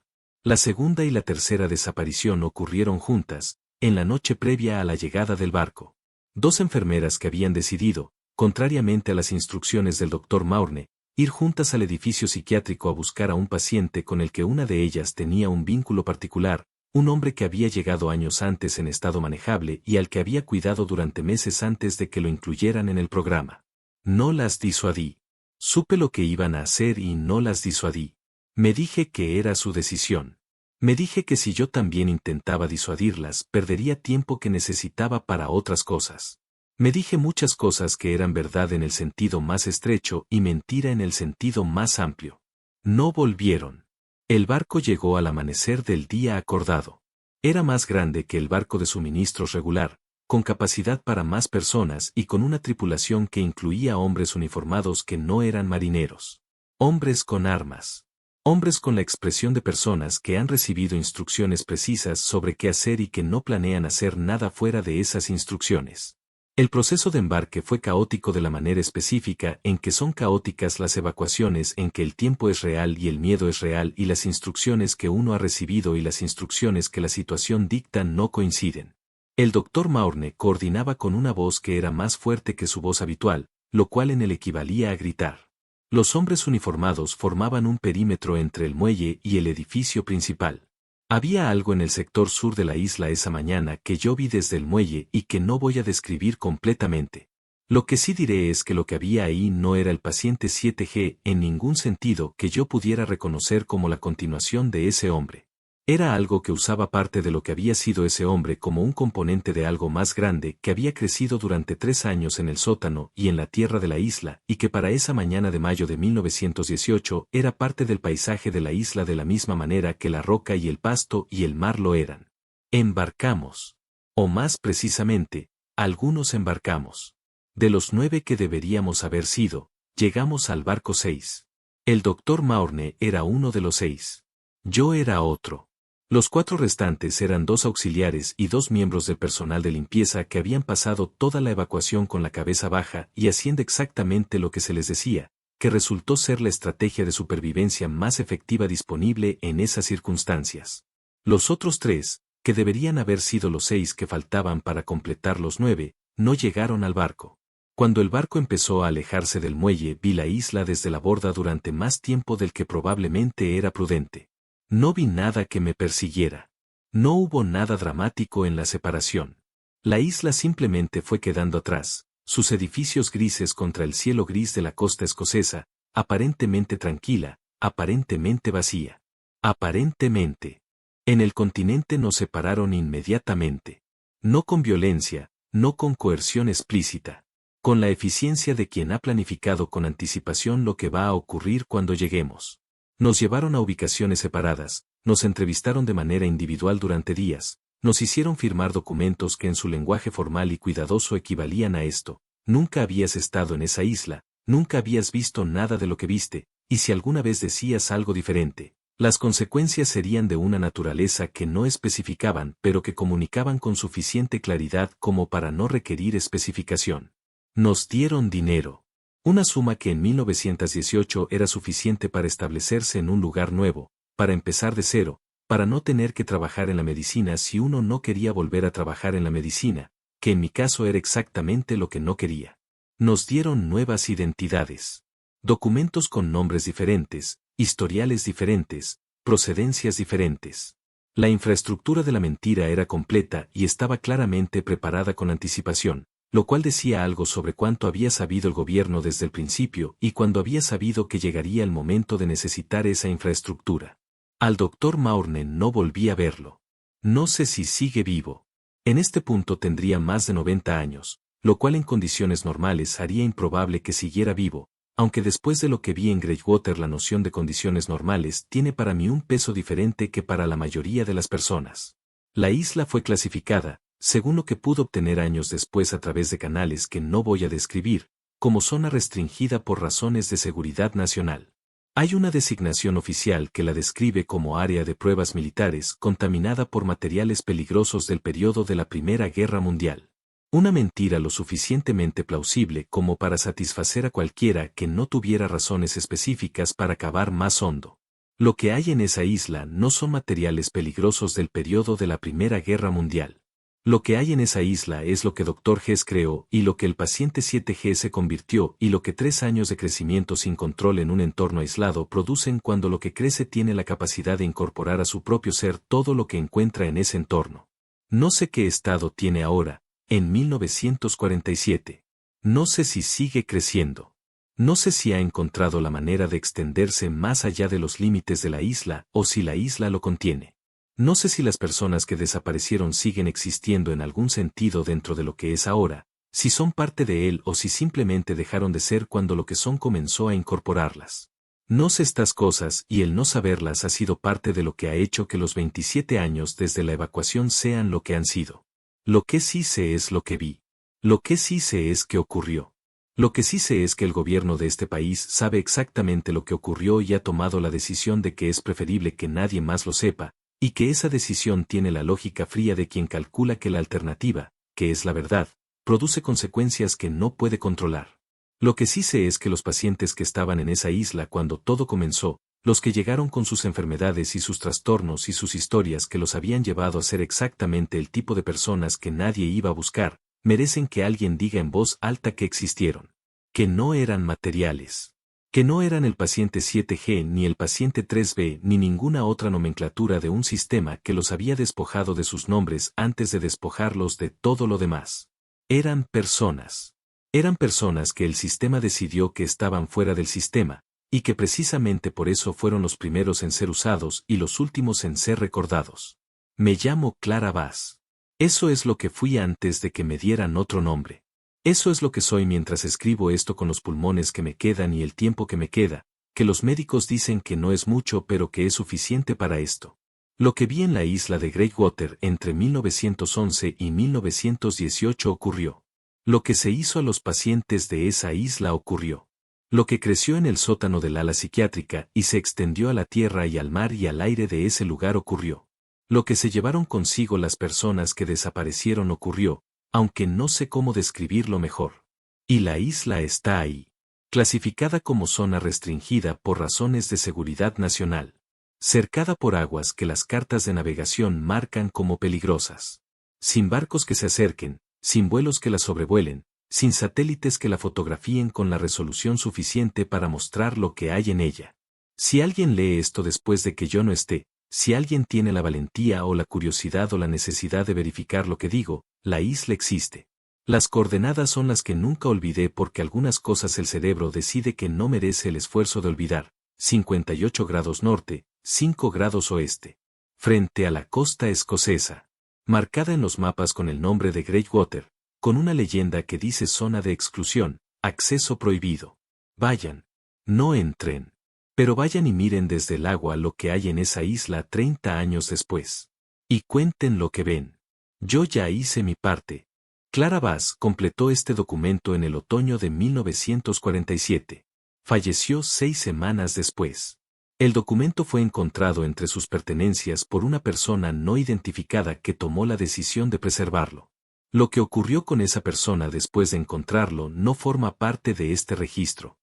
La segunda y la tercera desaparición ocurrieron juntas, en la noche previa a la llegada del barco. 2 enfermeras que habían decidido, contrariamente a las instrucciones del doctor Maurne, ir juntas al edificio psiquiátrico a buscar a un paciente con el que una de ellas tenía un vínculo particular, un hombre que había llegado años antes en estado manejable y al que había cuidado durante meses antes de que lo incluyeran en el programa. No las disuadí. Supe lo que iban a hacer y no las disuadí. Me dije que era su decisión. Me dije que si yo también intentaba disuadirlas, perdería tiempo que necesitaba para otras cosas. Me dije muchas cosas que eran verdad en el sentido más estrecho y mentira en el sentido más amplio. No volvieron. El barco llegó al amanecer del día acordado. Era más grande que el barco de suministros regular, con capacidad para más personas y con una tripulación que incluía hombres uniformados que no eran marineros. Hombres con armas. Hombres con la expresión de personas que han recibido instrucciones precisas sobre qué hacer y que no planean hacer nada fuera de esas instrucciones. El proceso de embarque fue caótico de la manera específica en que son caóticas las evacuaciones, en que el tiempo es real y el miedo es real y las instrucciones que uno ha recibido y las instrucciones que la situación dicta no coinciden. El doctor Maurne coordinaba con una voz que era más fuerte que su voz habitual, lo cual en él equivalía a gritar. Los hombres uniformados formaban un perímetro entre el muelle y el edificio principal. Había algo en el sector sur de la isla esa mañana que yo vi desde el muelle y que no voy a describir completamente. Lo que sí diré es que lo que había ahí no era el paciente 7G en ningún sentido que yo pudiera reconocer como la continuación de ese hombre. Era algo que usaba parte de lo que había sido ese hombre como un componente de algo más grande que había crecido durante 3 años en el sótano y en la tierra de la isla y que para esa mañana de mayo de 1918 era parte del paisaje de la isla de la misma manera que la roca y el pasto y el mar lo eran. Embarcamos. O más precisamente, algunos embarcamos. De los 9 que deberíamos haber sido, llegamos al barco 6. El doctor Maurne era uno de los 6. Yo era otro. Los 4 restantes eran 2 auxiliares y 2 miembros del personal de limpieza que habían pasado toda la evacuación con la cabeza baja y haciendo exactamente lo que se les decía, que resultó ser la estrategia de supervivencia más efectiva disponible en esas circunstancias. Los otros 3, que deberían haber sido los 6 que faltaban para completar los 9, no llegaron al barco. Cuando el barco empezó a alejarse del muelle, vi la isla desde la borda durante más tiempo del que probablemente era prudente. No vi nada que me persiguiera. No hubo nada dramático en la separación. La isla simplemente fue quedando atrás, sus edificios grises contra el cielo gris de la costa escocesa, aparentemente tranquila, aparentemente vacía. Aparentemente. En el continente nos separaron inmediatamente. No con violencia, no con coerción explícita. Con la eficiencia de quien ha planificado con anticipación lo que va a ocurrir cuando lleguemos. Nos llevaron a ubicaciones separadas, nos entrevistaron de manera individual durante días, nos hicieron firmar documentos que en su lenguaje formal y cuidadoso equivalían a esto: nunca habías estado en esa isla, nunca habías visto nada de lo que viste, y si alguna vez decías algo diferente, las consecuencias serían de una naturaleza que no especificaban pero que comunicaban con suficiente claridad como para no requerir especificación. Nos dieron dinero. Una suma que en 1918 era suficiente para establecerse en un lugar nuevo, para empezar de cero, para no tener que trabajar en la medicina si uno no quería volver a trabajar en la medicina, que en mi caso era exactamente lo que no quería. Nos dieron nuevas identidades. Documentos con nombres diferentes, historiales diferentes, procedencias diferentes. La infraestructura de la mentira era completa y estaba claramente preparada con anticipación, lo cual decía algo sobre cuánto había sabido el gobierno desde el principio y cuando había sabido que llegaría el momento de necesitar esa infraestructura. Al doctor Maurne no volví a verlo. No sé si sigue vivo. En este punto tendría más de 90 años, lo cual en condiciones normales haría improbable que siguiera vivo, aunque después de lo que vi en Greywater la noción de condiciones normales tiene para mí un peso diferente que para la mayoría de las personas. La isla fue clasificada, según lo que pude obtener años después a través de canales que no voy a describir, como zona restringida por razones de seguridad nacional. Hay una designación oficial que la describe como área de pruebas militares contaminada por materiales peligrosos del periodo de la Primera Guerra Mundial. Una mentira lo suficientemente plausible como para satisfacer a cualquiera que no tuviera razones específicas para cavar más hondo. Lo que hay en esa isla no son materiales peligrosos del periodo de la Primera Guerra Mundial. Lo que hay en esa isla es lo que Dr. Hess creó y lo que el paciente 7G se convirtió y lo que 3 años de crecimiento sin control en un entorno aislado producen cuando lo que crece tiene la capacidad de incorporar a su propio ser todo lo que encuentra en ese entorno. No sé qué estado tiene ahora, en 1947. No sé si sigue creciendo. No sé si ha encontrado la manera de extenderse más allá de los límites de la isla o si la isla lo contiene. No sé si las personas que desaparecieron siguen existiendo en algún sentido dentro de lo que es ahora, si son parte de él o si simplemente dejaron de ser cuando lo que son comenzó a incorporarlas. No sé estas cosas y el no saberlas ha sido parte de lo que ha hecho que los 27 años desde la evacuación sean lo que han sido. Lo que sí sé es lo que vi. Lo que sí sé es que ocurrió. Lo que sí sé es que el gobierno de este país sabe exactamente lo que ocurrió y ha tomado la decisión de que es preferible que nadie más lo sepa, y que esa decisión tiene la lógica fría de quien calcula que la alternativa, que es la verdad, produce consecuencias que no puede controlar. Lo que sí sé es que los pacientes que estaban en esa isla cuando todo comenzó, los que llegaron con sus enfermedades y sus trastornos y sus historias que los habían llevado a ser exactamente el tipo de personas que nadie iba a buscar, merecen que alguien diga en voz alta que existieron. Que no eran materiales. Que no eran el paciente 7G ni el paciente 3B ni ninguna otra nomenclatura de un sistema que los había despojado de sus nombres antes de despojarlos de todo lo demás. Eran personas. Eran personas que el sistema decidió que estaban fuera del sistema, y que precisamente por eso fueron los primeros en ser usados y los últimos en ser recordados. Me llamo Clara Bass. Eso es lo que fui antes de que me dieran otro nombre. Eso es lo que soy mientras escribo esto con los pulmones que me quedan y el tiempo que me queda, que los médicos dicen que no es mucho pero que es suficiente para esto. Lo que vi en la isla de Greywater entre 1911 y 1918 ocurrió. Lo que se hizo a los pacientes de esa isla ocurrió. Lo que creció en el sótano del ala psiquiátrica y se extendió a la tierra y al mar y al aire de ese lugar ocurrió. Lo que se llevaron consigo las personas que desaparecieron ocurrió, aunque no sé cómo describirlo mejor. Y la isla está ahí, clasificada como zona restringida por razones de seguridad nacional, cercada por aguas que las cartas de navegación marcan como peligrosas, sin barcos que se acerquen, sin vuelos que la sobrevuelen, sin satélites que la fotografíen con la resolución suficiente para mostrar lo que hay en ella. Si alguien lee esto después de que yo no esté, si alguien tiene la valentía o la curiosidad o la necesidad de verificar lo que digo, la isla existe. Las coordenadas son las que nunca olvidé porque algunas cosas el cerebro decide que no merece el esfuerzo de olvidar. 58 grados norte, 5 grados oeste. Frente a la costa escocesa. Marcada en los mapas con el nombre de Greywater, con una leyenda que dice zona de exclusión, acceso prohibido. Vayan. No entren. Pero vayan y miren desde el agua lo que hay en esa isla 30 años después. Y cuenten lo que ven. Yo ya hice mi parte. Clara Bass completó este documento en el otoño de 1947. Falleció 6 semanas después. El documento fue encontrado entre sus pertenencias por una persona no identificada que tomó la decisión de preservarlo. Lo que ocurrió con esa persona después de encontrarlo no forma parte de este registro.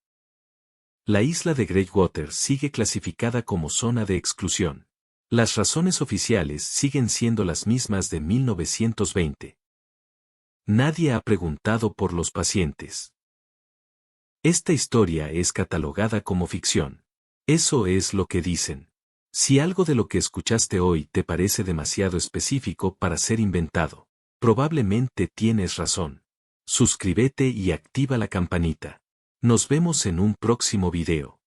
La isla de Greywater sigue clasificada como zona de exclusión. Las razones oficiales siguen siendo las mismas de 1920. Nadie ha preguntado por los pacientes. Esta historia es catalogada como ficción. Eso es lo que dicen. Si algo de lo que escuchaste hoy te parece demasiado específico para ser inventado, probablemente tienes razón. Suscríbete y activa la campanita. Nos vemos en un próximo video.